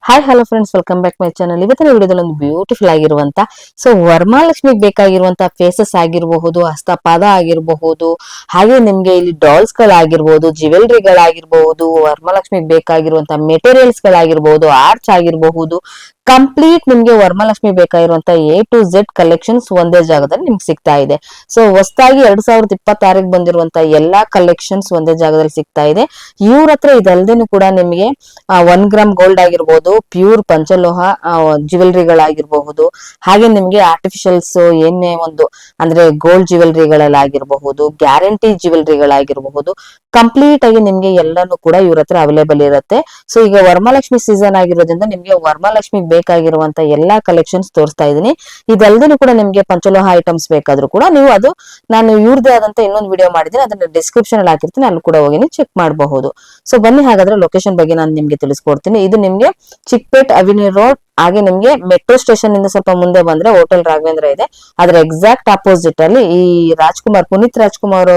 Hi hello friends, welcome back my channel. ಇವತ್ತಿನ ವಿಡಿಯೋದಲ್ಲಿ ಒಂದು ಬ್ಯೂಟಿಫುಲ್ ಆಗಿರುವಂತ ವರಮಹಾಲಕ್ಷ್ಮಿಗೆ ಬೇಕಾಗಿರುವಂತ ಫೇಸಸ್ ಆಗಿರಬಹುದು, ಹಸ್ತಪಾದ ಆಗಿರಬಹುದು, ಹಾಗೆ ನಿಮ್ಗೆ ಇಲ್ಲಿ ಡಾಲ್ಸ್ ಗಳಾಗಿರ್ಬಹುದು, ಜ್ಯುವೆಲ್ರಿಗಳಾಗಿರಬಹುದು, ವರಮಹಾಲಕ್ಷ್ಮಿಗೆ ಬೇಕಾಗಿರುವಂತ ಮೆಟೀರಿಯಲ್ಸ್ ಗಳಾಗಿರಬಹುದು, ಆರ್ಟ್ಸ್ ಆಗಿರಬಹುದು, ಕಂಪ್ಲೀಟ್ ನಿಮ್ಗೆ ವರಮಹಾಲಕ್ಷ್ಮಿ ಬೇಕಾಗಿರುವಂತ A to Z ಕಲೆಕ್ಷನ್ಸ್ ಒಂದೇ ಜಾಗದಲ್ಲಿ ನಿಮ್ಗೆ ಸಿಗ್ತಾ ಇದೆ. ಸೊ ಹೊಸದಾಗಿ 2026 ಬಂದಿರುವಂತ ಎಲ್ಲಾ ಕಲೆಕ್ಷನ್ಸ್ ಒಂದೇ ಜಾಗದಲ್ಲಿ ಸಿಗ್ತಾ ಇದೆ. ಇವ್ರ ಹತ್ರ ಇದಲ್ದೇನು ಕೂಡ ನಿಮಗೆ 1 ಗ್ರಾಮ್ ಗೋಲ್ಡ್ ಆಗಿರ್ಬೋದು, ಪ್ಯೂರ್ ಪಂಚಲೋಹ ಜ್ಯುವೆಲ್ರಿಗಳಾಗಿರಬಹುದು, ಹಾಗೆ ನಿಮ್ಗೆ ಆರ್ಟಿಫಿಷಿಯಲ್ಸ್ ಏನೇ ಒಂದು ಅಂದ್ರೆ ಗೋಲ್ಡ್ ಜ್ಯುವೆಲ್ರಿಗಳಾಗಿರಬಹುದು, ಗ್ಯಾರಂಟಿ ಜ್ಯುವೆಲ್ರಿಗಳಾಗಿರಬಹುದು, ಕಂಪ್ಲೀಟ್ ಆಗಿ ನಿಮ್ಗೆ ಎಲ್ಲಾನು ಕೂಡ ಇವ್ರ ಹತ್ರ ಅವೈಲೇಬಲ್ ಇರುತ್ತೆ. ಸೊ ಈಗ ವರಮಹಾಲಕ್ಷ್ಮಿ ಸೀಸನ್ ಆಗಿರೋದ್ರಿಂದ ನಿಮ್ಗೆ ವರಮಹಾಲಕ್ಷ್ಮಿಗೆ ಬೇಕಾಗಿರುವಂತ ಎಲ್ಲಾ ಕಲೆಕ್ಷನ್ಸ್ ತೋರಿಸ್ತಾ ಇದೀನಿ. ಇದಲ್ದೇನು ಕೂಡ ನಿಮ್ಗೆ ಪಂಚಲೋಹ ಐಟಮ್ಸ್ ಬೇಕಾದ್ರೂ ಕೂಡ ನೀವು ನಾನು ಇವ್ರದೇ ಆದಂತ ಇನ್ನೊಂದು ವಿಡಿಯೋ ಮಾಡಿದ್ದೀನಿ, ಅದನ್ನ ಡಿಸ್ಕ್ರಿಪ್ಷನ್ ಅಲ್ಲಿ ಹಾಕಿರ್ತೀನಿ, ಅಲ್ಲಿ ಕೂಡ ಹೋಗಿ ಚೆಕ್ ಮಾಡಬಹುದು. ಸೊ ಬನ್ನಿ ಹಾಗಾದ್ರೆ ಲೊಕೇಶನ್ ಬಗ್ಗೆ ನಾನು ನಿಮ್ಗೆ ತಿಳಿಸ್ಕೊಡ್ತೀನಿ. ಇದು ನಿಮ್ಗೆ ಚಿಕ್ಪೇಟ್ ಅವಿನ್ಯೂ ರೋಡ್, ಹಾಗೆ ನಿಮ್ಗೆ ಮೆಟ್ರೋ ಸ್ಟೇಷನ್ ಇಂದ ಸ್ವಲ್ಪ ಮುಂದೆ ಬಂದ್ರೆ ಹೋಟೆಲ್ ರಾಘವೇಂದ್ರ ಇದೆ. ಅದ್ರ ಎಕ್ಸಾಕ್ಟ್ ಆಪೋಸಿಟ್ ಅಲ್ಲಿ ಈ ಪುನೀತ್ ರಾಜ್ಕುಮಾರ್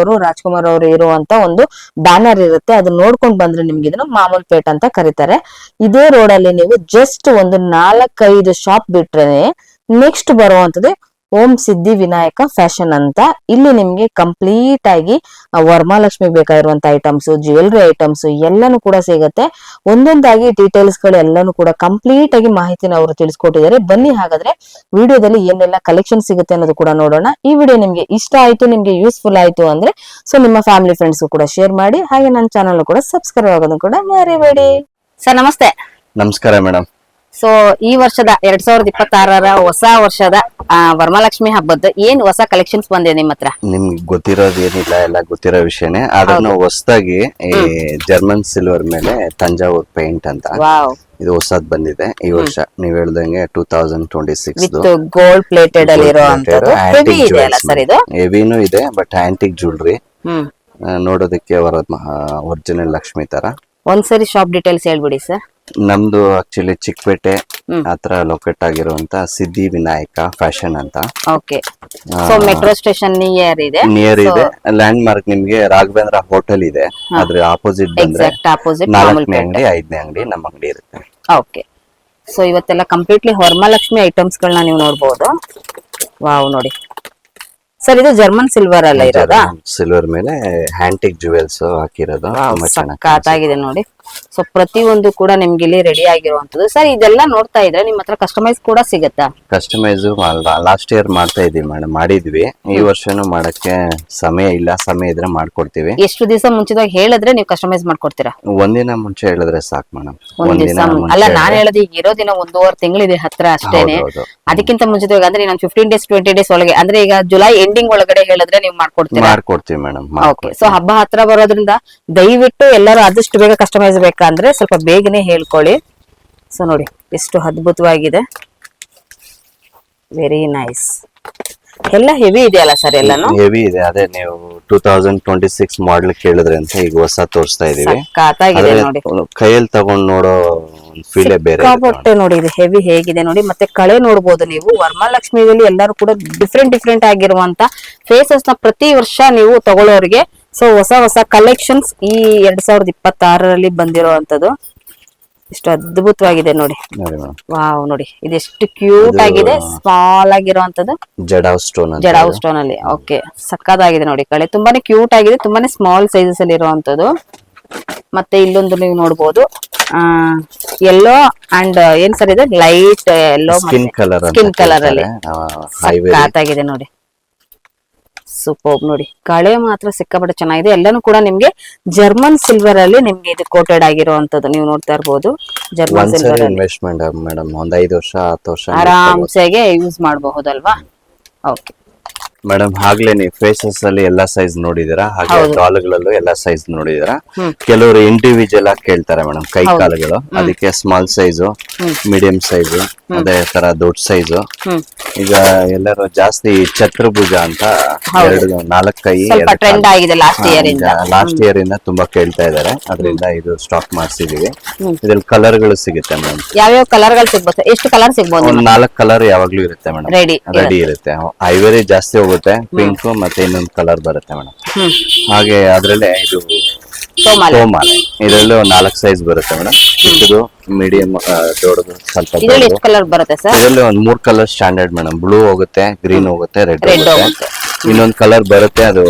ಅವರು ಇರುವಂತ ಒಂದು ಬ್ಯಾನರ್ ಇರುತ್ತೆ. ಅದನ್ನ ನೋಡ್ಕೊಂಡ್ ಬಂದ್ರೆ ನಿಮ್ಗೆ ಇದನ್ನ ಮಾಮೂಲ್ ಪೇಟ್ ಅಂತ ಕರೀತಾರೆ. ಇದೇ ರೋಡ್ ಅಲ್ಲಿ ನೀವು ಜಸ್ಟ್ ಒಂದು 4-5 ಶಾಪ್ ಬಿಟ್ರೆ ನೆಕ್ಸ್ಟ್ ಬರುವಂತದ್ದು ಓಂ ಸಿದ್ಧಿ ವಿನಾಯಕ ಫ್ಯಾಷನ್ ಅಂತ. ಇಲ್ಲಿ ನಿಮ್ಗೆ ಕಂಪ್ಲೀಟ್ ಆಗಿ ವರಮಹಾಲಕ್ಷ್ಮಿ ಬೇಕಾಗಿರುವಂತ ಐಟಮ್ಸ್, ಜ್ಯುವೆಲ್ರಿ ಐಟಮ್ಸ್ ಎಲ್ಲಾನು ಕೂಡ ಸಿಗುತ್ತೆ. ಒಂದೊಂದಾಗಿ ಡೀಟೇಲ್ಸ್ ಗಳು ಎಲ್ಲಾನು ಕೂಡ ಕಂಪ್ಲೀಟ್ ಆಗಿ ಮಾಹಿತಿನ ಅವರು ತಿಳಿಸ್ಕೊಟ್ಟಿದ್ದಾರೆ. ಬನ್ನಿ ಹಾಗಾದ್ರೆ ವಿಡಿಯೋದಲ್ಲಿ ಏನೆಲ್ಲ ಕಲೆಕ್ಷನ್ ಸಿಗುತ್ತೆ ಅನ್ನೋದು ಕೂಡ ನೋಡೋಣ. ಈ ವಿಡಿಯೋ ನಿಮ್ಗೆ ಇಷ್ಟ ಆಯ್ತು, ನಿಮ್ಗೆ ಯೂಸ್ಫುಲ್ ಆಯ್ತು ಅಂದ್ರೆ ಸೊ ನಿಮ್ಮ ಫ್ಯಾಮಿಲಿ ಫ್ರೆಂಡ್ಸ್ ಕೂಡ ಶೇರ್ ಮಾಡಿ, ಹಾಗೆ ನನ್ನ ಚಾನಲ್ ಕೂಡ ಸಬ್ಸ್ಕ್ರೈಬ್ ಆಗೋದನ್ನು ಕೂಡ ಮರಿಬೇಡಿ. ಸರ್ ನಮಸ್ತೆ. ನಮಸ್ಕಾರ ಮೇಡಮ್. ಸೊ ಈ ವರ್ಷದ 2026 ಹೊಸ ವರ್ಷದ ವರಮಹಾಲಕ್ಷ್ಮಿ ಹಬ್ಬದ ಏನ್ ಹೊಸ ಕಲೆಕ್ಷನ್ಸ್ ಬಂದಿದೆ ನಿಮ್ಮ ಹತ್ರ? ನಿಮ್ಗೆ ಗೊತ್ತಿರೋದು ಏನಿಲ್ಲ, ಎಲ್ಲ ಗೊತ್ತಿರೋ ವಿಷಯನೇ. ಆದ್ರೂ ಹೊಸದಾಗಿ ಈ ಜರ್ಮನ್ ಸಿಲ್ವರ್ ಮೇಲೆ ತಂಜಾವೂರ್ ಪೇಂಟ್ ಅಂತ ಇದು ಹೊಸದ್ ಬಂದಿದೆ ಈ ವರ್ಷ. ನೀವ್ ಹೇಳ್ದಂಗೆ 2026 ಗೋಲ್ಡ್ ಪ್ಲೇಟೆಡ್ ಅಲ್ಲಿ ಹೆವಿನೂ ಇದೆ, ಬಟ್ ಆಂಟಿಕ್ ಜ್ಯುವೆಲ್ರಿ ನೋಡೋದಕ್ಕೆ ಒರಿಜಿನಲ್ ಲಕ್ಷ್ಮಿ ತರ. ಒಂದ್ಸರಿ ಶಾಪ್ ಡೀಟೇಲ್ಸ್ ಹೇಳ್ಬಿಡಿ ಸರ್. ನಮ್ದು ಆಕ್ಚುಲಿ ಚಿಕ್ಕಪೇಟೆ ಹತ್ರ ಲೊಕೇಟ್ ಆಗಿರುವಂತ ಸಿದ್ಧಿ ವಿನಾಯಕ ಫ್ಯಾಷನ್ ಅಂತ. Okay. So metro station near ಇದೆ. ಲ್ಯಾಂಡ್ ಮಾರ್ಕ್ ನಿಮ್ಗೆ ರಾಘವೇಂದ್ರ ಹೋಟೆಲ್ ಇದೆ, ಅದ್ರ ಆಪೋಸಿಟ್ ಬಂದ್ರೆ 4ನೇ ಅಂಗಡಿ 5ನೇ ಅಂಗಡಿ ನಮ್ಮ ಅಂಗಡಿ ಇರುತ್ತೆ. ಓಕೆ. ಸೊ ಇವತ್ತೆಲ್ಲ ಕಂಪ್ಲೀಟ್ಲಿ ವರಮಹಾಲಕ್ಷ್ಮಿ ಐಟಮ್ಸ್ ಗಳನ್ನ ನೀವು ನೋಡಬಹುದು. ವಾವ್, ನೋಡಿ ಸರ್, ಇದು ಜರ್ಮನ್ ಸಿಲ್ವರ್ ಅಲ್ಲ ಇರೋದಾ? ಸಿಲ್ವರ್ ಮೇಲೆ ಆಂಟಿಕ್ ಜ್ಯುವೆಲ್ಸ್ ಹಾಕಿರೋದು, ಸಖತ್ತಾಗಿದೆ ನೋಡಿ. ಸೊ ಪ್ರತಿಯೊಂದು ಕೂಡ ನಿಮ್ಗೆ ಇಲ್ಲಿ ರೆಡಿ ಆಗಿರುವಂತದ್ದು. ಸರ್ ಇದೆಲ್ಲ ನೋಡ್ತಾ ಇದ್ರೆ ನಿಮ್ ಹತ್ರ ಕಸ್ಟಮೈಸ್ ಕೂಡ ಸಿಗುತ್ತಾ? ಕಸ್ಟಮೈಸ್ ಲಾಸ್ಟ್ ಇಯರ್ ಮಾಡ್ತಾ ಇದೀವಿ ಮೇಡಮ್, ಮಾಡಿದ್ವಿ. ಈ ವರ್ಷನೂ ಮಾಡಕ್ಕೆ ಸಮಯ ಇಲ್ಲ, ಸಮಯ ಇದ್ರೆ ಮಾಡ್ಕೊಡ್ತೀವಿ. ಎಷ್ಟು ದಿವಸ ಮುಂಚಿತವಾಗಿ ಹೇಳಿದ್ರೆ ನೀವು ಕಸ್ಟಮೈಸ್ ಮಾಡ್ಕೊಡ್ತೀರಾ? ಒಂದಿನ ಮುಂಚೆ ಹೇಳಿದ್ರೆ ಸಾಕು ಮೇಡಮ್. ಅಲ್ಲ, ನಾನ್ ಹೇಳೋದು ಈಗ ಇರೋ ದಿನ 1.5 ತಿಂಗಳಿದೆ ಹತ್ರ ಅಷ್ಟೇನೆ. ಅದಕ್ಕಿಂತ ಮುಂಚಿತವಾಗಿ ಅಂದ್ರೆ ನಾನು 15 days 20 days ಒಳಗೆ, ಅಂದ್ರೆ ಈಗ ಜುಲೈ ಎಂಡಿಂಗ್ ಒಳಗಡೆ ಹೇಳಿದ್ರೆ ನೀವು ಮಾಡ್ಕೊಡ್ತೀವಿ ಮೇಡಮ್. ಓಕೆ. ಸೊ ಹಬ್ಬ ಹತ್ರ ಬರೋದ್ರಿಂದ ದಯವಿಟ್ಟು ಎಲ್ಲರೂ ಆದಷ್ಟು ಬೇಗ ಕಸ್ಟಮೈಸ್ ಬೇಕಂದ್ರೆ ಸ್ವಲ್ಪ ಬೇಗನೆ ಹೇಳ್ಕೊಳ್ಳಿ. ಸೊ ನೋಡಿ ಎಷ್ಟು ಅದ್ಭುತವಾಗಿದೆ, ವೆರಿ ನೈಸ್. ಎಲ್ಲ ಹೆವಿ ಇದೆಯಲ್ಲ ಸರ್? ಎಲ್ಲಾನು ಹೆವಿ ಇದೆ. ಅದೇ ನೀವು 2026 ಮಾಡೆಲ್ ಕೇಳಿದ್ರೆ ಅಂತ ಈಗ ಹೊಸ ತೋರಿಸ್ತಾ ಇದೀವಿ. ನೋಡಿ, ಕೈಯಲ್ಲಿ ತಗೊಂಡ್ ನೋಡೋ ಫೀಲೇ ಬೇರೆ. ನೋಡಿ ಇದು ಹೆವಿ ಹೇಗಿದೆ ನೋಡಿ. ಮತ್ತೆ ಕಳೆ ನೋಡಬಹುದು ನೀವು. ವರಮಹಾಲಕ್ಷ್ಮಿಯಲ್ಲಿ ಎಲ್ಲರೂ ಕೂಡ ಡಿಫ್ರೆಂಟ್ ಆಗಿರುವಂತ ಫೇಸಸ್ ನ ಪ್ರತಿ ವರ್ಷ ನೀವು ತಗೊಳ್ಳೋರಿಗೆ ಸೊ ಹೊಸ ಕಲೆಕ್ಷನ್ಸ್ ಈ 2026 ಬಂದಿರುವಂತದ್ದು ಎಷ್ಟು ಅದ್ಭುತವಾಗಿದೆ ನೋಡಿ. ವಾವ್, ನೋಡಿ ಇದೆಷ್ಟು ಕ್ಯೂಟ್ ಆಗಿದೆ. ಸ್ಮಾಲ್ ಆಗಿರುವಂತದ್ದು ಜಡಾವ್ ಸ್ಟೋನ್ ಅಲ್ಲಿ. ಓಕೆ, ಸಕ್ಕದಾಗಿದೆ ನೋಡಿ. ಕಳೆ ತುಂಬಾನೇ ಕ್ಯೂಟ್ ಆಗಿದೆ, ತುಂಬಾನೇ ಸ್ಮಾಲ್ ಸೈಜಸ್ ಅಲ್ಲಿ ಇರುವಂತದ್ದು. ಮತ್ತೆ ಇಲ್ಲೊಂದು ನೀವು ನೋಡಬಹುದು ಯೆಲ್ಲೋ ಅಂಡ್ ಏನ್ ಸರ್ ಇದು ಲೈಟ್ ಯೆಲ್ಲೋ ಸ್ಕಿನ್ ಕಲರ್ ಅಲ್ಲಿ ಸಕ್ಕತ್ತಾಗಿದೆ ನೋಡಿ. ಸೂಪರ್ ನೋಡಿ, ಕಳೆ ಮಾತ್ರ ಸಿಕ್ಕಾಪಟ್ಟೆ ಚೆನ್ನಾಗಿದೆ. ಎಲ್ಲಾನು ಕೂಡ ನಿಮ್ಗೆ ಜರ್ಮನ್ ಸಿಲ್ವರ್ ಅಲ್ಲಿ ನಿಮ್ಗೆ ಇದು ಕೋಟೆಡ್ ಆಗಿರುವಂತದ್ದು ನೀವು ನೋಡ್ತಾ ಇರಬಹುದು. ಜರ್ಮನ್ ಸಿಲ್ವರ್ ಇನ್ವೆಸ್ಟ್ಮೆಂಟ್ ಮೇಡಮ್, ಒಂದ್ 5 ವರ್ಷ 10 ವರ್ಷ ಆರಾಮ್ಸೆಗೆ ಯೂಸ್ ಮಾಡಬಹುದಲ್ವಾ? Okay madam. ಆಗ್ಲೇ ನೀವು ಫೇಸಸ್ ಅಲ್ಲಿ ಎಲ್ಲಾ ಸೈಜ್ ನೋಡಿದಿರಾ, ಹಾಗೆ ಡಾಲ್ಗಳಲ್ಲೂ ಎಲ್ಲಾ ಸೈಜ್ ನೋಡಿದಿರಾ. ಕೆಲವರು ಇಂಡಿವಿಜುವಲ್ ಆಗಿ ಕೇಳ್ತಾರೆ ಮೇಡಮ್, ಕೈ ಕಾಲುಗಳು. ಅದಕ್ಕೆ ಸ್ಮಾಲ್ ಸೈಜು, ಮೀಡಿಯಂ ಸೈಜು, ಅದೇ ತರ ದೊಡ್ಡ ಸೈಜು. ಈಗ ಎಲ್ಲರೂ ಜಾಸ್ತಿ ಛತ್ರಭುಜ ಅಂತ 4 ಕೈ ಲಾಸ್ಟ್ ಇಯರ್ ಇಂದ ತುಂಬಾ ಕೇಳ್ತಾ ಇದಾರೆ. ಅದರಿಂದ ಇದು ಸ್ಟಾಕ್ ಮಾಡಿಸಿದೀವಿ. ಇದ್ರಲ್ಲಿ ಕಲರ್ ಗಳು ಸಿಗುತ್ತೆ ಮೇಡಮ್. ಯಾವ್ಯಾವ ಕಲರ್ ಗಳು ಸಿಗಬಹುದು? ಎಷ್ಟು ಕಲರ್ ಸಿಗಬಹುದು? 4 ಕಲರ್ ಯಾವಾಗ್ಲೂ ಇರುತ್ತೆ ಮೇಡಮ್, ರೆಡಿ ಇರುತ್ತೆ. ಐವರಿ ಜಾಸ್ತಿ ಹೋಗುತ್ತೆ, ಪಿಂಕ್ ಮತ್ತೆ ಇನ್ನೊಂದು ಕಲರ್ ಬರುತ್ತೆ ಮೇಡಮ್. ಹಾಗೆ ಅದ್ರಲ್ಲೇ ಇದು ತೋಮಾಲೆ ಇದರಲ್ಲಿ ಒಂದು 4 ಸೈಜ್ ಬರುತ್ತೆ ಮೇಡಮ್. ಚಿಕ್ಕದು, ಮೀಡಿಯಂ, ದೊಡ್ಡದು, ಸ್ವಲ್ಪ ಇದ್ರಲ್ಲಿ ದೊಡ್ಡದು. ಎಷ್ಟು ಕಲರ್ ಬರುತ್ತೆ ಸರ್? ಇದರಲ್ಲಿ ಒಂದು 3 ಕಲರ್ ಸ್ಟ್ಯಾಂಡರ್ಡ್ ಮೇಡಮ್. ಬ್ಲೂ ಹೋಗುತ್ತೆ, ಗ್ರೀನ್ ಹೋಗುತ್ತೆ, ರೆಡ್ ರೆಡ್ ಹೋಗುತ್ತೆ. ಹೋಗುತ್ತೆ. ಇನ್ನೊಂದು ಕಲರ್ ಬರುತ್ತೆ, ಅದು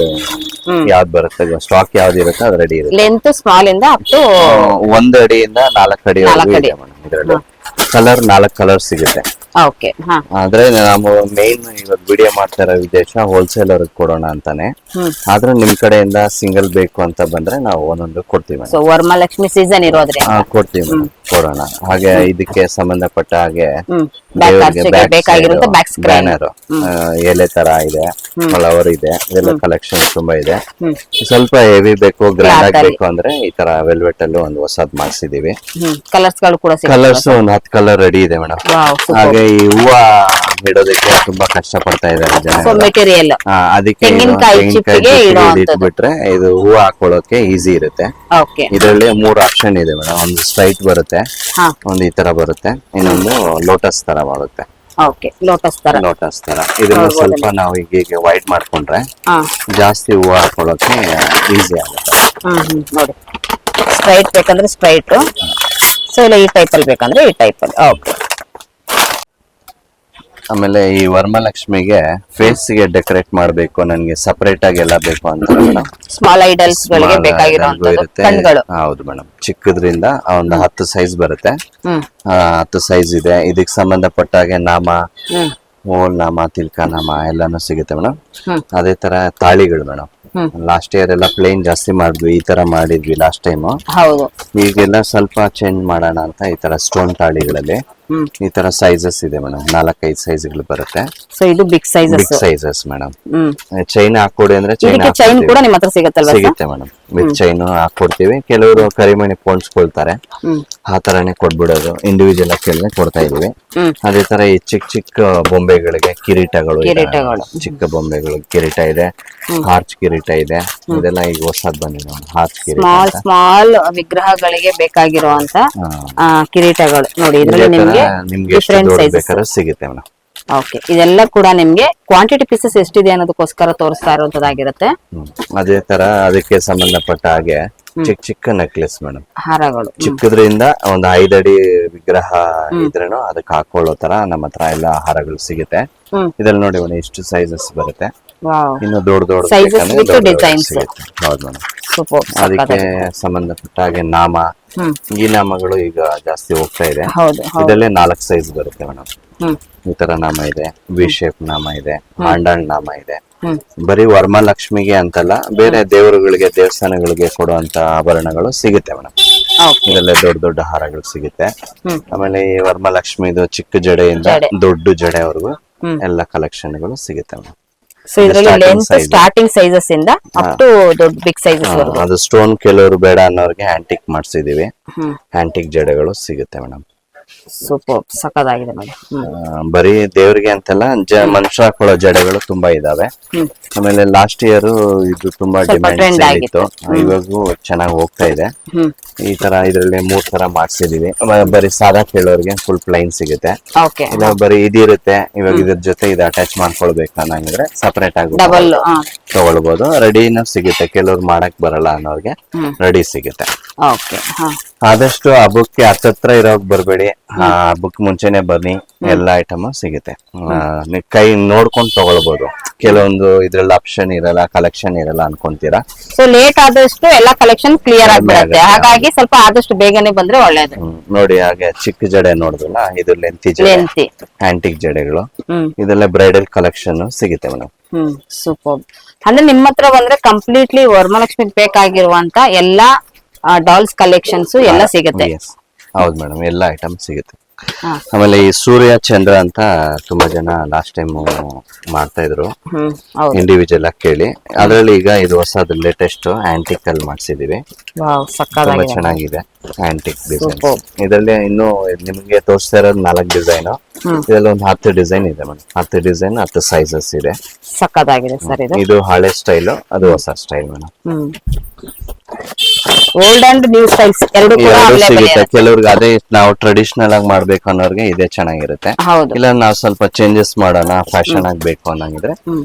ಯಾವ್ದು ಬರುತ್ತೆ ಸ್ಟಾಕ್ ಯಾವ್ದು ಇರುತ್ತೆ ಅದು ರೆಡಿ ಇರುತ್ತೆ. ಲೆಂತ್ ಸ್ಮಾಲ್ ಇಂದ ಅಪ್ ಟು 1 ಅಡಿಯಿಂದ 4 ಅಡಿವರೆಗೂ ಇದೆ ಮೇಡಮ್. ಇದರಲ್ಲಿ ಕಲರ್ 4 ಕಲರ್ ಸಿಗುತ್ತೆ. ಓಕೆ. ಹಾ. ಆದ್ರೆ ನಾವು ಮೇನ್ ಇವಾಗ ವಿಡಿಯೋ ಮಾಡ್ತಾ ಇರೋ ಉದ್ದೇಶ ಹೋಲ್ಸೇಲರ್ ಕೊಡೋಣ ಅಂತಾನೆ. ಆದ್ರೆ ನಿಮ್ ಕಡೆಯಿಂದ ಸಿಂಗಲ್ ಬೇಕು ಅಂತ ಬಂದ್ರೆ ನಾವು ಒಂದೊಂದು ಕೊಡ್ತೀವಿ ಮೇಡಮ್. ಸೊ ವರಮಹಾಲಕ್ಷ್ಮಿ ಸೀಸನ್ ಇರೋದ್ರಿಂದ ಕೊಡ್ತೀವಿ ಮೇಡಮ್, ಕೊಡೋಣ. ಹಾಗೆ ಇದಕ್ಕೆ ಸಂಬಂಧಪಟ್ಟ ಹಾಗೆ ಬ್ಯಾಕ್ ಖರ್ಚಿಗೆ ಬೇಕಾಗಿರುತ್ತೆ ಬ್ಯಾಕ್ ಸ್ಕ್ರೀನ್. ಬ್ಯಾನರ್, ಎಲೆ ತರ ಇದೆ, ಫ್ಲವರ್ ಇದೆ, ಇದೆಲ್ಲ ಕಲೆಕ್ಷನ್ ತುಂಬಾ ಇದೆ. ಸ್ವಲ್ಪ ಹೆವಿ ಬೇಕು, ಗ್ರ್ಯಾಂಡ್ ಆಗಿ ಬೇಕು ಅಂದ್ರೆ ಈ ತರ ವೆಲ್ವೆಟ್ ಅಲ್ಲೂ ಒಂದು ಹೊಸದ್ ಮಾಡಿಸಿದೀವಿ. ಕಲರ್ಸ್ ಗಳು ಕೂಡ ಸಿಗುತ್ತೆ. ಕಲರ್ಸ್ ಒಂದು 10 ಕಲರ್ ರೆಡಿ ಇದೆ ಮೇಡಮ್. ಹಾಗೆ ಈ ಹೂವ ಇಡೋದಕ್ಕೆ ತುಂಬಾ ಕಷ್ಟ ಪಡ್ತಾ ಇದ್ದಾರೆ ಜನ. ಸೊ ಮೆಟೀರಿಯಲ್ ಅದಕ್ಕೆ ತೆಂಗಿನಕಾಯಿ ಚಿಪ್ಪಿಗೆ ಇಟ್ಬಿಟ್ರೆ ಇದು ಹೂವ ಹಾಕೊಳ್ಳೋಕೆ ಈಸಿ ಇರುತ್ತೆ. ಓಕೆ. ಇದರಲ್ಲಿ 3 ಆಪ್ಷನ್ ಇದೆ ಮೇಡಮ್. ಒಂದು ಸ್ಟ್ರೈಟ್ ಬರುತ್ತೆ, ಒಂದು ಈ ತರ ಬರುತ್ತೆ, ಇನ್ನೊಂದು ಲೋಟಸ್ ತರ ಬರುತ್ತೆ. ಓಕೆ. ಲೋಟಸ್ ತರ. ಲೋಟಸ್ ತರ ಇದನ್ನ ಸ್ವಲ್ಪ ನಾವು ಹೀಗೆ ವೈಡ್ ಮಾಡ್ಕೊಂಡ್ರೆ ಜಾಸ್ತಿ ಹೂವ ಹಾಕೊಳ್ಳೋಕೆ ಈಸಿ ಆಗುತ್ತೆ. ನೋಡಿ, ಸ್ಟ್ರೈಟ್ ಬೇಕಂದ್ರೆ ಸ್ಟ್ರೈಟ್, ಸೊ ಇಲ್ಲ ಈ ಟೈಪ್ ಅಲ್ಲಿ ಬೇಕಂದ್ರೆ ಈ ಟೈಪ್ ಅಲ್ಲಿ. ಓಕೆ. ಆಮೇಲೆ ಈ ವರಮಹಾಲಕ್ಷ್ಮಿಗೆ ಫೇಸ್ ಗೆ ಡೆಕೋರೇಟ್ ಮಾಡಬೇಕು, ನನಗೆ ಸಪರೇಟ್ ಆಗಿ ಎಲ್ಲ ಬೇಕು ಅಂತ ಸ್ಮಾಲ್ ಐಡಲ್ಸ್ ಗಳಿಗೆ ಬೇಕಾಗಿರುವಂತದ್ದು ಕಣ್ಗಳು. ಹೌದು ಮೇಡಮ್. ಚಿಕ್ಕದ್ರಿಂದ ಒಂದು 10 ಸೈಜ್ ಬರುತ್ತೆ. 10 ಸೈಜ್ ಇದೆ. ಇದಕ್ಕೆ ಸಂಬಂಧಪಟ್ಟ ಹಾಗೆ ನಾಮ, ಓಲ್ ನಾಮ, ತಿಲ್ಕ ನಾಮ ಎಲ್ಲಾನು ಸಿಗುತ್ತೆ ಮೇಡಮ್. ಅದೇ ತರ ತಾಳಿಗಳು ಮೇಡಮ್. ಲಾಸ್ಟ್ ಇಯರ್ ಎಲ್ಲ ಪ್ಲೇನ್ ಜಾಸ್ತಿ ಮಾಡಿದ್ವಿ, ಈ ತರ ಮಾಡಿದ್ವಿ ಲಾಸ್ಟ್ ಟೈಮ್. ಹೌದು. ಈಗೆಲ್ಲ ಸ್ವಲ್ಪ ಚೇಂಜ್ ಮಾಡೋಣ ಅಂತ ಈ ತರ ಸ್ಟೋನ್ ತಾಳಿಗಳಲ್ಲಿ ಈ ತರ ಸೈಜಸ್ ಇದೆ ಮೇಡಮ್. 4-5 ಸೈಜ್ಗಳು ಬರುತ್ತೆ. ಸೊ ಇದು ಬಿಗ್ ಸೈಜಸ್ ಮೇಡಮ್. ಚೈನ್ ಹಾಕೊಡಿ ಅಂದ್ರೆ ಚೈನ್ ಕೂಡ ನಿಮ್ಮ ಹತ್ರ ಸಿಗುತ್ತಲ್ವಾ? ಸಿಗುತ್ತೆ ಮೇಡಮ್. With chain ಹಾಕೊಡ್ತೀವಿ. ಕೆಲವರು ಕರಿಮಣಿ ಪೋಣಿಸ್ಕೊಳ್ತಾರೆ, ಆ ತರನೇ ಕೊಟ್ಬಿಡೋದು. ಇಂಡಿವಿಜುವಲ್ ಆಗಿ ಕೇಳಿದ್ರೆ ಕೊಡ್ತಾ ಇದೀವಿ. ಅದೇ ತರ ಈ ಚಿಕ್ಕ ಚಿಕ್ಕ ಬೊಂಬೆಗಳಿಗೆ ಕಿರೀಟಗಳು, ಚಿಕ್ಕ ಬೊಂಬೆಗಳು ಕಿರೀಟ ಇದೆ, ಹಾರ್ಚ್ ಕಿರೀಟ ಇದೆ. ಇದೆಲ್ಲ ಈಗ ಹೊಸದ್ ಬಂದಿದೆ ಹಾರ್ಚ್ ಕಿರೀಟ. ಸ್ಮಾಲ್ ವಿಗ್ರಹಗಳಿಗೆ ಬೇಕಾಗಿರುವಂತ ಕಿರೀಟಗಳು ನೋಡಿ. ಇದರಲ್ಲಿ ನಿಮ್ಗೆ ಡಿಫರೆಂಟ್ ಸೈಜಸ್ ಸಿಗುತ್ತೆ ಮೇಡಮ್. ಓಕೆ. ಇದೆಲ್ಲ ಕೂಡ ನಿಮ್ಗೆ ಕ್ವಾಂಟಿಟಿ ಪೀಸಸ್ ಎಷ್ಟಿದೆ ಅನ್ನೋದಕ್ಕೋಸ್ಕರ ತೋರಿಸ್ತಾ ಇರುವಂತದ್ದಾಗಿರುತ್ತೆ. ಅದೇ ತರ ಅದಕ್ಕೆ ಸಂಬಂಧಪಟ್ಟ ಹಾಗೆ ಚಿಕ್ಕ ಚಿಕ್ಕ ನೆಕ್ಲೆಸ್ ಮೇಡಮ್. ಹಾರಗಳು ಚಿಕ್ಕದ್ರಿಂದ ಒಂದು 5 ಅಡಿ ವಿಗ್ರಹ ಇದ್ರೇನು ಅದಕ್ಕೆ ಹಾಕೊಳ್ಳೋ ತರ ನಮ್ಮ ಹತ್ರ ಎಲ್ಲ ಹಾರಗಳು ಸಿಗುತ್ತೆ. ಇದ್ರಲ್ಲಿ ನೋಡಿ ಮೇಡಮ್ ಎಷ್ಟು ಸೈಜಸ್ ಬರುತ್ತೆ. ಇನ್ನು ದೊಡ್ಡ ದೊಡ್ಡ ಹೌದು ಮೇಡಮ್. ಅದಕ್ಕೆ ಸಂಬಂಧಪಟ್ಟ ಹಾಗೆ ನಾಮ, ಈ ನಾಮಗಳು ಈಗ ಜಾಸ್ತಿ ಹೋಗ್ತಾ ಇದೆ. ಇದರಲ್ಲೇ 4 ಸೈಜ್ ಬರುತ್ತೆ ಮೇಡಮ್. ಈ ತರ ನಾಮ ಇದೆ, ವಿ ಶೇಪ್ ನಾಮ ಇದೆ, ಆಂಡಾಳ್ ನಾಮ ಇದೆ. ಬರೀ ವರಮಹಾಲಕ್ಷ್ಮಿಗೆ ಅಂತಲ್ಲ, ಬೇರೆ ದೇವರುಗಳಿಗೆ, ದೇವಸ್ಥಾನಗಳಿಗೆ ಕೊಡುವಂತ ಆಭರಣಗಳು ಸಿಗುತ್ತೆ ಮೇಡಮ್. ಇದರಲ್ಲೇ ದೊಡ್ಡ ದೊಡ್ಡ ಹಾರಗಳು ಸಿಗುತ್ತೆ. ಆಮೇಲೆ ಈ ವರಮಹಾಲಕ್ಷ್ಮಿದು ಚಿಕ್ಕ ಜಡೆಯಿಂದ ದೊಡ್ಡ ಜಡೆವರೆಗೂ ಎಲ್ಲ ಕಲೆಕ್ಷನ್ಗಳು ಸಿಗುತ್ತೆ ಮೇಡಮ್. ಸೊ ಇದರಲ್ಲಿ ಲೆಂತ್ ಸ್ಟಾರ್ಟಿಂಗ್ ಸೈಜಸ್ ಇಂದ ಅಪ್ ಟು ದೊಡ್ಡ ಬಿಗ್ ಸೈಜಸ್ ವರೆಗೂ. ಅದು ಸ್ಟೋನ್ ಕೆಲವರು ಬೇಡ ಅನ್ನೋರಿಗೆ ಆಂಟಿಕ್ ಮಾಡಿಸಿದೀವಿ. ಆಂಟಿಕ್ ಜಡೆಗಳು ಸಿಗುತ್ತೆ ಮೇಡಮ್. ಸೂಪರ್, ಸಖತ್ತಾಗಿದೆ ಮೇಡಮ್. ಬರೀ ದೇವರಿಗೆ ಅಂತಲ್ಲ, ಮನುಷ್ಯ ಹಾಕೊಳ್ಳೋ ಜಡೆಗಳು ತುಂಬಾ ಇದಾವೆ. ಆಮೇಲೆ ಲಾಸ್ಟ್ ಇಯರ್ ಇದು ತುಂಬಾ ಡಿಮ್ಯಾಂಡ್ ಇತ್ತು, ಇವಾಗೂ ಚೆನ್ನಾಗಿ ಹೋಗ್ತಾ ಇದೆ. ಈ ತರ ಇದರಲ್ಲಿ 3 ತರ ಮಾಡ್ಸಿದೀವಿ. ಬರೀ ಸಾದಾ ಕೇಳೋರಿಗೆ ಫುಲ್ ಪ್ಲೈನ್ ಸಿಗುತ್ತೆ. ಇಲ್ಲ ಬರೀ ಇದಿರುತ್ತೆ, ಇವಾಗ ಇದ್ರ ಜೊತೆ ಇದು ಅಟ್ಯಾಚ್ ಮಾಡ್ಕೊಳ್ಬೇಕು ಅನ್ನಂಗಿದ್ರೆ ಸಪರೇಟ್ ಆಗಿ ತಗೊಳ್ಬಹುದು. ರೆಡಿನೂ ಸಿಗುತ್ತೆ. ಕೆಲವ್ರು ಮಾಡಕ್ ಬರಲ್ಲ ಅನ್ನೋರ್ಗೆ ರೆಡಿ ಸಿಗುತ್ತೆ. ಆದಷ್ಟು ಹಬ್ಬಕ್ಕೆ ಹತ್ತತ್ರ ಇರೋಕ್ ಬರ್ಬೇಡಿ, ಹಬ್ಬಕ್ಕೆ ಮುಂಚೆನೆ ಬನ್ನಿ, ಎಲ್ಲ ಐಟಮ್ ಸಿಗುತ್ತೆ. ಕೈ ನೋಡ್ಕೊಂಡು ತಗೊಳ್ಬಹುದು. ಕೆಲವೊಂದು ಇದ್ರಲ್ಲಿ ಆಪ್ಷನ್ ಇರಲ್ಲ, ಕಲೆಕ್ಷನ್ ಇರಲ್ಲ ಅನ್ಕೊಂತೀರಾ. ಸೊ ಲೇಟ್ ಆದಷ್ಟು ಎಲ್ಲ ಕಲೆಕ್ಷನ್ ಕ್ಲಿಯರ್ ಆಗಿರುತ್ತೆ. ಹಾಗಾಗಿ ಸ್ವಲ್ಪ ಆದಷ್ಟು ಬೇಗನೆ ಬಂದ್ರೆ ಒಳ್ಳೇದು. ನೋಡಿ, ಹಾಗೆ ಚಿಕ್ಕ ಜಡೆ ನೋಡಿದ್ರಲ್ಲ, ಇದು ಲೆಂತಿ ಜಡೆ, ಆಂಟಿಕ್ ಜಡೆಗಳು. ಇದೆಲ್ಲ ಬ್ರೈಡಲ್ ಕಲೆಕ್ಷನ್ ಸಿಗುತ್ತೆ ಮೇಡಮ್. ಸೂಪರ್. ಅಂದ್ರೆ ನಿಮ್ಮ ಹತ್ರ ಬಂದ್ರೆ ಕಂಪ್ಲೀಟ್ಲಿ ವರಮಹಾಲಕ್ಷ್ಮಿಗೆ ಬೇಕಾಗಿರುವಂತ ಎಲ್ಲಾ ಡಾಲ್ಸ್ ಕಲೆಕ್ಷನ್ಸ್ ಎಲ್ಲ ಸಿಗುತ್ತೆ. ಹೌದು ಮೇಡಮ್, ಎಲ್ಲ ಐಟಮ್ ಸಿಗುತ್ತೆ. ಆಮೇಲೆ ಈ ಸೂರ್ಯ ಚಂದ್ರ ಅಂತ ತುಂಬಾ ಜನ ಲಾಸ್ಟ್ ಟೈಮ್ ಮಾಡ್ತಾ ಇದ್ರು, ಇಂಡಿವಿಜುವಲ್ ಆಗಿ ಕೇಳಿ. ಅದ್ರಲ್ಲಿ ಈಗ ಇದು ಹೊಸದು ಲೇಟೆಸ್ಟ್ ಆಂಟಿಕ್ ಅಲ್ಲಿ ಮಾಡ್ಸಿದೀವಿ. ತುಂಬಾ ಚೆನ್ನಾಗಿದೆ ಆಂಟಿಕ್ ಡಿಸೈನ್. ಇದರಲ್ಲಿ ಇನ್ನು ನಿಮ್ಗೆ ತೋರಿಸ್ತಾ ಇರೋದು 4 ಡಿಸೈನ್. ಇದರಲ್ಲಿ ಒಂದು 10 ಡಿಸೈನ್ ಇದೆ ಮೇಡಮ್. 10 ಡಿಸೈನ್, 10 ಸೈಜಸ್ ಇದೆ. ಸಕ್ಕತ್ತಾಗಿದೆ ಸರ್. ಇದು ಹಳೆ ಸ್ಟೈಲ್, ಅದು ಹೊಸ style madam. Old and new styles ಎರಡು ಕೂಡ ಸಿಗುತ್ತೆ. ಕೆಲವ್ರಿಗೆ ಅದೇ ನಾವು ಟ್ರೆಡಿಷನಲ್ ಆಗಿ ಮಾಡ್ಬೇಕು ಅನ್ನೋರ್ಗೆ ಇದೇ ಚೆನ್ನಾಗಿರುತ್ತೆ. ಇಲ್ಲ ನಾವು ಸ್ವಲ್ಪ ಚೇಂಜಸ್ ಮಾಡೋಣ, ಫ್ಯಾಷನ್ ಆಗ್ಬೇಕು ಅನ್ನಂಗಿದ್ರೆ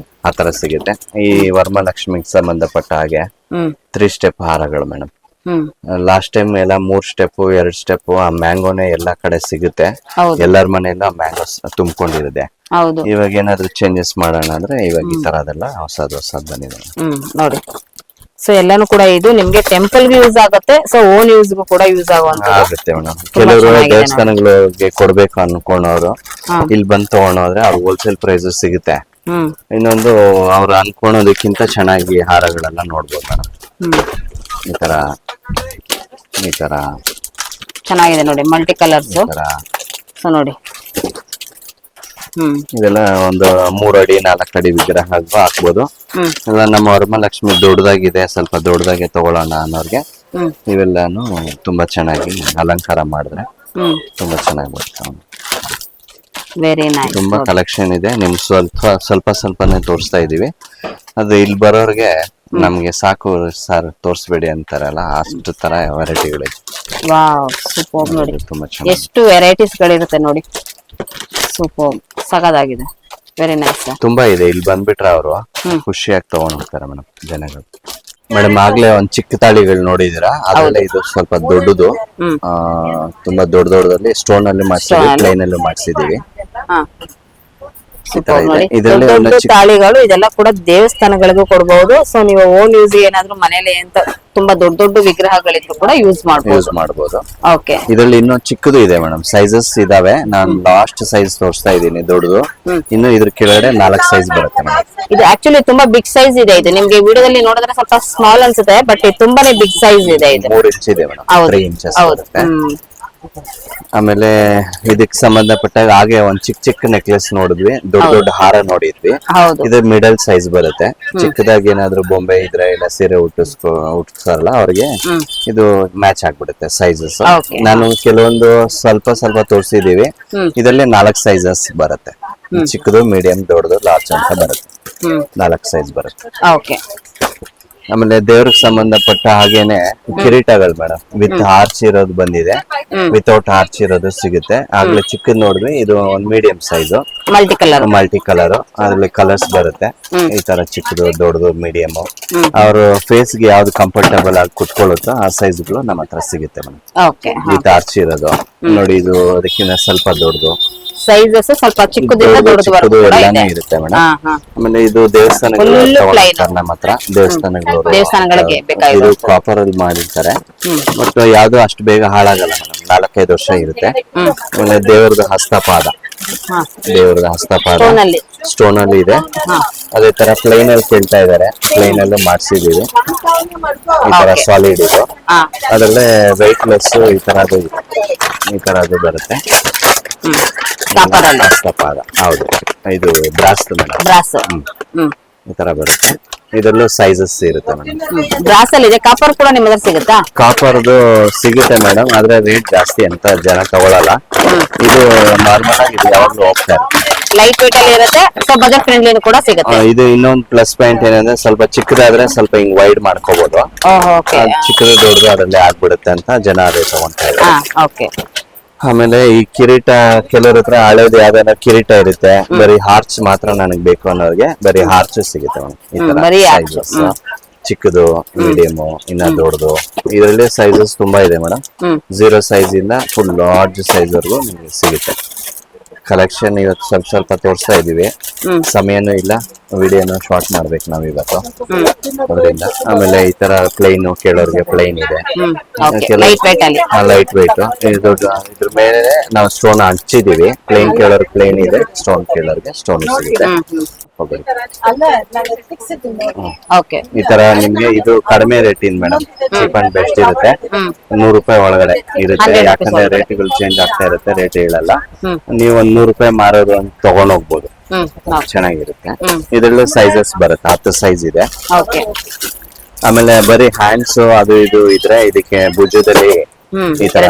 ಆತರ ಸಿಗುತ್ತೆ. ಈ ವರಮಹಾಲಕ್ಷ್ಮಿಗೆ ಸಂಬಂಧಪಟ್ಟ ಹಾಗೆ 3 ಸ್ಟೆಪ್ ಹಾರಗಳು ಮೇಡಮ್. ಹ್ಮ್ ಲಾಸ್ಟ್ ಟೈಮ್ ಎಲ್ಲ 3 ಸ್ಟೆಪ್ 2 ಸ್ಟೆಪ್ ಆ ಮ್ಯಾಂಗೋನೇ ಎಲ್ಲಾ ಕಡೆ ಸಿಗುತ್ತೆ, ಹೌದು ಎಲ್ಲರ ಮನೆಯಲ್ಲ ಮ್ಯಾಂಗೋ ತುಂಬಿಕೊಂಡಿರುತ್ತೆ. ಹೌದು. ಇವಾಗ ಏನಾದ್ರು ಚೇಂಜಸ್ ಮಾಡೋಣ ಅಂದ್ರೆ ಇವಾಗ ಈ ತರ ಅದೆಲ್ಲ ಹೊಸದ್ ಬಂದಿದೆ. ನೋಡಿ, ಸೊ ಎಲ್ಲಾನು ಕೂಡ ಇದು ನಿಮ್ಗೆ ಟೆಂಪಲ್ ಗೆ ಯೂಸ್ ಆಗುತ್ತೆ, ಸೊ ಓನ್ ಯೂಸ್ ಕೂಡ ಯೂಸ್ ಆಗುತ್ತೆ ಮೇಡಮ್. ಕೆಲವರು ದೇವಸ್ಥಾನಗಳಿಗೆ ಕೊಡ್ಬೇಕು ಅನ್ಕೊಂಡವ್ರು ಇಲ್ಲಿ ಬಂದು ತಗೊಂಡೋದ್ರೆ ಅವ್ರು ಹೋಲ್ಸೇಲ್ ಪ್ರೈಸ್ ಸಿಗುತ್ತೆ. ಇನ್ನೊಂದು ಅವ್ರು ಅನ್ಕೊಳೋದಕ್ಕಿಂತ ಚೆನ್ನಾಗಿ ಹಾರಗಳೆಲ್ಲ ನೋಡ್ಬೋದು ಮೇಡಮ್. ಈ ತರ ಚೆನ್ನಾಗಿದೆ ನೋಡಿ, ಮಲ್ಟಿ ಕಲರ್ಸ್. ಈ ತರ ಸೊ ನೋಡಿ, ಇದೆಲ್ಲ ಒಂದು 3 ಅಡಿ 4 ಅಡಿ ವಿಗ್ರಹ ಹಾಕ್ಬೋದು. ಎಲ್ಲ ನಮ್ಮ ವರಮಹಾಲಕ್ಷ್ಮಿ ದೊಡ್ಡದಾಗಿದೆ, ಸ್ವಲ್ಪ ದೊಡ್ಡದಾಗೆ ತಗೊಳ್ಳೋಣ ಅನ್ನೋರ್ಗೆ ಇವೆಲ್ಲಾನು ತುಂಬಾ ಚೆನ್ನಾಗಿ ಅಲಂಕಾರ ಮಾಡಿದ್ರೆ ತುಂಬಾ ಚೆನ್ನಾಗಿ ಬರುತ್ತೆ. Very nice. ತುಂಬಾ ಕಲೆಕ್ಷನ್ ಇದೆ. ನಿಮ್ ಸ್ವಲ್ಪನೇ ತೋರಿಸ್ತಾ ಇದೀವಿ. ಅದು ಇಲ್ಲಿ ಬರೋರ್ಗೆ ನಮ್ಗೆ ಸಾಕು ಸರ್ ತೋರಿಸ್ಬೇಡಿ ಅಂತಾರಲ್ಲ, ಅಷ್ಟು ತರ ವೆರೈಟಿಗಳಿದೆ. ವಾವ್, ಸೂಪರ್ ನೋಡಿ, ತುಂಬಾ ಚೆನ್ನಾಗಿ ಎಷ್ಟು ವೆರೈಟೀಸ್ ಗಳಿರುತ್ತೆ ನೋಡಿ. ಸೂಪರ್, ಸಗದಾಗಿದೆ. Very nice. ತುಂಬಾ ಇದೆ. ಇಲ್ಲಿ ಬಂದ್ಬಿಟ್ರೆ ಅವರು ಖುಷಿಯಾಗಿ ತಗೊಂಡ್ ಹೋಗ್ತಾರೆ ಮೇಡಮ್ ಜನಗಳು. ಮೇಡಮ್ ಆಗ್ಲೇ ಒಂದ್ ಚಿಕ್ಕ ತಾಳಿಗಳು ನೋಡಿದೀರಾ, ಅದ್ರಲ್ಲೇ ಇದು ಸ್ವಲ್ಪ ದೊಡ್ಡದು, ತುಂಬಾ ದೊಡ್ಡದಲ್ಲಿ ಸ್ಟೋನ್ ಅಲ್ಲಿ ಮಾಡ್ಸಿದೀವಿ, ಪ್ಲೇನ್ ಅಲ್ಲಿ ಮಾಡ್ಸಿದೀವಿ. ದೊಡ್ಡ ದೊಡ್ಡ ತಾಳಿಗಳು ಇದೆಲ್ಲ ಕೂಡ ದೇವಸ್ಥಾನಗಳಿಗೂ ಕೊಡಬಹುದು. ಸೊ ನೀವು ಓನ್ ಯೂಸ್ ಏನಾದ್ರು ಮನೇಲಿ ಅಂತ ತುಂಬಾ ದೊಡ್ಡ ದೊಡ್ಡ ವಿಗ್ರಹಗಳಿದ್ರು ಕೂಡ ಯೂಸ್ ಮಾಡಬಹುದು. ಓಕೆ, ಇದರಲ್ಲಿ ಇನ್ನೂ ಚಿಕ್ಕದು ಇದೆ ಮೇಡಮ್, ಸೈಜಸ್ ಇದಾವೆ. ನಾನು ಲಾಸ್ಟ್ ಸೈಜ್ ತೋರಿಸ್ತಾ ಇದ್ದೀನಿ ದೊಡ್ಡದು. ಇನ್ನು ಇದ್ರ ಕೆಳಗಡೆ 4 ಸೈಜ್ ಬರುತ್ತೆ ಮೇಡಮ್. ಇದು ಆಕ್ಚುಲಿ ತುಂಬಾ ಬಿಗ್ ಸೈಜ್ ಇದೆ. ಇದು ನಿಮ್ಗೆ ವಿಡಿಯೋದಲ್ಲಿ ನೋಡಿದ್ರೆ ಸ್ವಲ್ಪ ಸ್ಮಾಲ್ ಅನ್ಸುತ್ತೆ, ಬಟ್ ಇದು ತುಂಬಾನೇ ಬಿಗ್ ಸೈಜ್ ಇದೆ. ಇದು 3 ಇಂಚ್ ಇದೆ ಮೇಡಮ್, 3 ಇಂಚಸ್ ಬರುತ್ತೆ. ಆಮೇಲೆ ಇದಕ್ಕೆ ಸಂಬಂಧಪಟ್ಟಾಗ ಹಾಗೆ ಒಂದ್ ಚಿಕ್ಕ ನೆಕ್ಲೆಸ್ ನೋಡಿದ್ವಿ, ದೊಡ್ಡ ಹಾರ ನೋಡಿದ್ವಿ. ಇದು ಮಿಡಲ್ ಸೈಜ್ ಬರುತ್ತೆ. ಚಿಕ್ಕದಾಗಿ ಏನಾದ್ರು ಬೊಂಬೆ ಇದ್ರೆ ಇಲ್ಲ ಸೀರೆ ಉಟ್ಸ್ತಾರಲ್ಲ ಅವ್ರಿಗೆ ಇದು ಮ್ಯಾಚ್ ಆಗ್ಬಿಡುತ್ತೆ ಸೈಜಸ್. ನಾನು ಕೆಲವೊಂದು ಸ್ವಲ್ಪ ತೋರಿಸಿದೀವಿ. ಇದರಲ್ಲಿ 4 ಸೈಜಸ್ ಬರುತ್ತೆ, ಚಿಕ್ಕದು, ಮೀಡಿಯಂ, ದೊಡ್ಡದು, ಲಾರ್ಜ್ ಅಂತ ಬರುತ್ತೆ. 4 ಸೈಜ್ ಬರುತ್ತೆ. ಆಮೇಲೆ ದೇವ್ರಿಗೆ ಸಂಬಂಧಪಟ್ಟ ಹಾಗೇನೆ ಕಿರೀಟಗಳು ಮೇಡಮ್, ವಿತ್ ಆರ್ಚ್ ಇರೋದು ಬಂದಿದೆ, ವಿತೌಟ್ ಆರ್ಚ್ ಇರೋದು ಸಿಗುತ್ತೆ. ಆಗ್ಲೇ ಚಿಕ್ಕದ್ ನೋಡಿದ್ವಿ, ಇದು ಒಂದ್ ಮೀಡಿಯಂ ಸೈಜ್ ಮಲ್ಟಿ ಕಲರ್. ಅದ್ರಲ್ಲಿ ಕಲರ್ಸ್ ಬರುತ್ತೆ. ಈ ತರ ಚಿಕ್ಕದು, ದೊಡ್ಡದು, ಮೀಡಿಯಂ. ಅವ್ರ ಫೇಸ್ ಗೆ ಯಾವ್ದು ಕಂಫರ್ಟಬಲ್ ಆಗಿ ಕುತ್ಕೊಳ್ಳುತ್ತೋ ಆ ಸೈಜ್ ಗಳು ನಮ್ಮ ಹತ್ರ ಸಿಗುತ್ತೆ ಮೇಡಮ್. ವಿತ್ ಆರ್ಚ್ ಇರೋದು ನೋಡಿ, ಇದು ಅದಕ್ಕಿಂತ ಸ್ವಲ್ಪ ದೊಡ್ಡದು ಸೈಜಸ್, ಸ್ವಲ್ಪ ಚಿಕ್ಕದಿಂದ ದೊಡ್ಡದು ಎಲ್ಲಾನು ಇರುತ್ತೆ ಮೇಡಮ್. ಆಮೇಲೆ ಇದು ದೇವಸ್ಥಾನಗಳು ನಮ್ಮ ಹತ್ರ, ದೇವಸ್ಥಾನಗಳಿಗೆ ಇದು ಕಾಪರ್ ಅಲ್ಲಿ ಮಾಡಿರ್ತಾರೆ. ಮತ್ತು ಯಾವ್ದು ಅಷ್ಟು ಬೇಗ ಹಾಳಾಗಲ್ಲ ಮೇಡಮ್, 4-5 ವರ್ಷ ಇರುತ್ತೆ. ಆಮೇಲೆ ದೇವ್ರದ ಹಸ್ತಪಾದ ಸ್ಟೋನ್ ಅಲ್ಲಿ ಇದೆ. ಅದೇ ತರ ಪ್ಲೈನ್ ಅಲ್ಲಿ ಕೇಳ್ತಾ ಇದಾರೆ, ಪ್ಲೈನ್ ಅಲ್ಲೂ ಮಾಡ್ಸಿದೀವಿ. ಈ ತರ ಸಾಲಿಡ್ ಇದು, ಅದ್ರಲ್ಲೇ ವೆಯ್ಟ್ ಲೆಸ್ ಈ ತರದ್ದು ಬರುತ್ತೆ. ಹಸ್ತಪಾದ, ಹೌದು, ಇದು ಬ್ರಾಸ್ ಮೇಡಮ್. ಈ ತರ ಬರುತ್ತೆ. ಇದರಲ್ಲೂ ಸೈಜಸ್ ಇರುತ್ತೆ ಮೇಡಮ್. ಬ್ರಾಸ್ ಅಲ್ಲಿ ಇದೆ, ಕಾಪರ್ ಕೂಡ ನಿಮ್ಮ ಹತ್ರ ಸಿಗುತ್ತಾ? ಕಾಪರ್ದು ಸಿಗುತ್ತೆ ಮೇಡಮ್, ಆದ್ರೆ ರೇಟ್ ಜಾಸ್ತಿ ಅಂತ ಜನ ತಗೊಳಲ್ಲ. ಇದು ನಾರ್ಮಲ್ ಆಗಿ ಇದು ಯಾವಾಗ್ಲೂ ಹೋಗ್ತಾ ಇರುತ್ತೆ, ಲೈಟ್ ವೇಟ್ ಅಲ್ಲಿ ಇರುತ್ತೆ. ಸೊ ಬಜೆಟ್ ಫ್ರೆಂಡ್ಲಿ ಕೂಡ ಸಿಗುತ್ತೆ. ಇದು ಇನ್ನೊಂದು ಪ್ಲಸ್ ಪಾಯಿಂಟ್ ಏನಂದ್ರೆ ಸ್ವಲ್ಪ ಚಿಕ್ಕದಾದ್ರೆ ಸ್ವಲ್ಪ ಹಿಂಗ್ ವೈಡ್ ಮಾಡ್ಕೋಬಹುದು. ಚಿಕ್ಕದು ದೊಡ್ಡದು ಅದರಲ್ಲೇ ಆಗ್ಬಿಡುತ್ತೆ ಅಂತ ಜನ ಅದೇ ತಗೊಂತಾ ಇದ್ದಾರೆ. ಆಮೇಲೆ ಈ ಕಿರೀಟ ಕೆಲವ್ರ ಹತ್ರ ಹಳೇದು ಯಾವ್ದಾರ ಕಿರೀಟ ಇರುತ್ತೆ, ಬರೀ ಹಾರ್ಚ್ ಮಾತ್ರ ನನಗೆ ಬೇಕು ಅನ್ನೋರಿಗೆ ಬರೀ ಹಾರ್ಚ್ ಸಿಗುತ್ತೆ ಮೇಡಮ್. ಚಿಕ್ಕದು, ಮೀಡಿಯಂ, ಇನ್ನ ದೊಡ್ಡದು, ಇದರಲ್ಲಿ ಸೈಜಸ್ ತುಂಬಾ ಇದೆ ಮೇಡಮ್. 0 ಸೈಜ್ ಇಂದ ಫುಲ್ ಲಾರ್ಜ್ ಸೈಜ್ ವರ್ಗು ನಿಮಗೆ ಸಿಗುತ್ತೆ. ಕಲೆಕ್ಷನ್ ಇವತ್ತು ಸ್ವಲ್ಪ ತೋರಿಸ್ತಾ ಇದೀವಿ, ಸಮಯನೂ ಇಲ್ಲ, ವಿಡಿಯೋನ ಶಾರ್ಟ್ ಮಾಡ್ಬೇಕು ನಾವ್ ಇವತ್ತು ಅದರಿಂದ. ಆಮೇಲೆ ಈ ತರ ಪ್ಲೈನ್ ಕೇಳೋರ್ಗೆ ಪ್ಲೈನ್ ಇದೆ, ಲೈಟ್ ವೇಟ್. ಇದ್ರ ಮೇಲೆ ನಾವು ಸ್ಟೋನ್ ಹಂಚಿದೀವಿ. ಪ್ಲೈನ್ ಕೇಳೋರ್ ಪ್ಲೈನ್ ಇದೆ, ಸ್ಟೋನ್ ಕೇಳೋರ್ಗೆ ಸ್ಟೋನ್ ಸಿಗುತ್ತೆ. ಈ ತರ ನಿಮ್ಗೆ ಇದು ಕಡಿಮೆ rate in madam, cheap and best ಇರುತ್ತೆ. 100 ರೂಪಾಯಿ ಒಳಗಡೆ ಇರುತ್ತೆ, ಯಾಕಂದ್ರೆ ರೇಟ್ಗಳು ಚೇಂಜ್ ಆಗ್ತಾ ಇರುತ್ತೆ, ರೇಟ್ ಹೇಳಲ್ಲ. ನೀವು ಒಂದ್ 100 ರೂಪಾಯಿ ಮಾರೋದು ಅಂತ ತಗೊಂಡ್ ಹೋಗ್ಬೋದು, ಚೆನ್ನಾಗಿರುತ್ತೆ. ಇದ್ರಲ್ಲೂ ಸೈಜಸ್ ಬರುತ್ತೆ, 10 ಸೈಜ್ ಇದೆ. ಆಮೇಲೆ ಬರೀ ಹ್ಯಾಂಡ್ಸ್ ಅದು ಇದು ಇದ್ರೆ ಇದಕ್ಕೆ ಭುಜದಲ್ಲಿ ಈ ತರ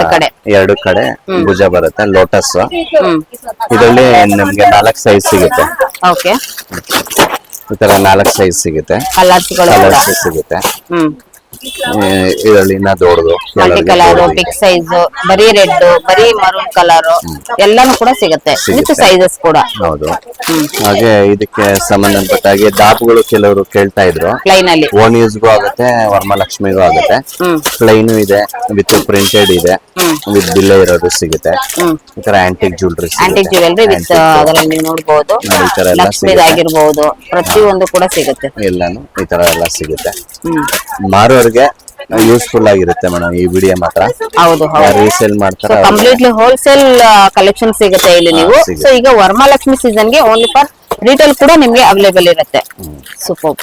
2 ಕಡೆ ಭುಜ ಬರುತ್ತೆ, ಲೋಟಸ್. ಇದರಲ್ಲಿ ನಮ್ಗೆ 4 ಸೈಜ್ ಸಿಗುತ್ತೆ. ಈ ತರ 4 ಸೈಜ್ ಸಿಗುತ್ತೆ, ಕಲರ್ಸ್ ಸಿಗುತ್ತೆ. ಇದರಲ್ಲಿ ಇನ್ನ ದೊಡ್ಡದು ಮಲ್ಟಿ ಕಲರ್, ಬಿಗ್ ಸೈಜ್, ಬರೀ ರೆಡ್, ಬರೀ ಮರೂನ್ ಕಲರ್ ಎಲ್ಲಾನು ಕೂಡ ಸಿಗುತ್ತೆ ವಿತ್ ಸೈಜಸ್ ಕೂಡ. ಹೌದು. ಹಾಗೆ ಇದಕ್ಕೆ ಸಂಬಂಧಪಟ್ಟ ಹಾಗೆ ದಾಪುಗಳು ಕೆಲವರು ಕೇಳ್ತಾ ಇದ್ರು. ಲೈನ್ ಅಲ್ಲಿ ಓನ್ ಯೂಸ್ಗೂ ಆಗುತ್ತೆ, ವರಮಹಾಲಕ್ಷ್ಮಿಗೂ ಆಗುತ್ತೆ. ಪ್ಲೈನು ಇದೆ, ವಿತ್ ಪ್ರಿಂಟೆಡ್ ಇದೆ, ವಿತ್ ಬಿಲ್ಲೆ ಇರೋದು ಸಿಗುತ್ತೆ. ಈ ತರ ಆಂಟಿಕ್ ಜ್ಯುವೆಲ್ರಿ ವಿತ್ ಅದರಲ್ಲಿ ನೀವು ನೋಡಬಹುದು. ಈ ತರ ಎಲ್ಲ ಲಕ್ಷ್ಮಿದಾಗಿರ್ಬಹುದು, ಪ್ರತಿಯೊಂದು ಕೂಡ ಸಿಗುತ್ತೆ. ಎಲ್ಲಾನು ಈ ತರ ಎಲ್ಲ ಸಿಗುತ್ತೆ. ಮಾರೋರ್ಗೆ ಯೂಸ್ಫುಲ್ ಆಗಿರುತ್ತೆ ಮೇಡಮ್ ಈ ವಿಡಿಯೋ ಮಾತ್ರ. ಹೌದು, ರೀಸೇಲ್ ಮಾಡ್ತಾರೆ. ಕಂಪ್ಲೀಟ್ಲಿ ಹೋಲ್ಸೇಲ್ ಕಲೆಕ್ಷನ್ ಸಿಗುತ್ತೆ ಇಲ್ಲಿ ನೀವು. ಸೊ ಈಗ ವರಮಹಾಲಕ್ಷ್ಮಿ ಸೀಸನ್ ಗೆ ಓನ್ಲಿ ಫಾರ್ ರಿಟೇಲ್ ಕೂಡ ನಿಮ್ಗೆ ಅವೈಲೇಬಲ್ ಇರುತ್ತೆ. ಸೂಪರ್.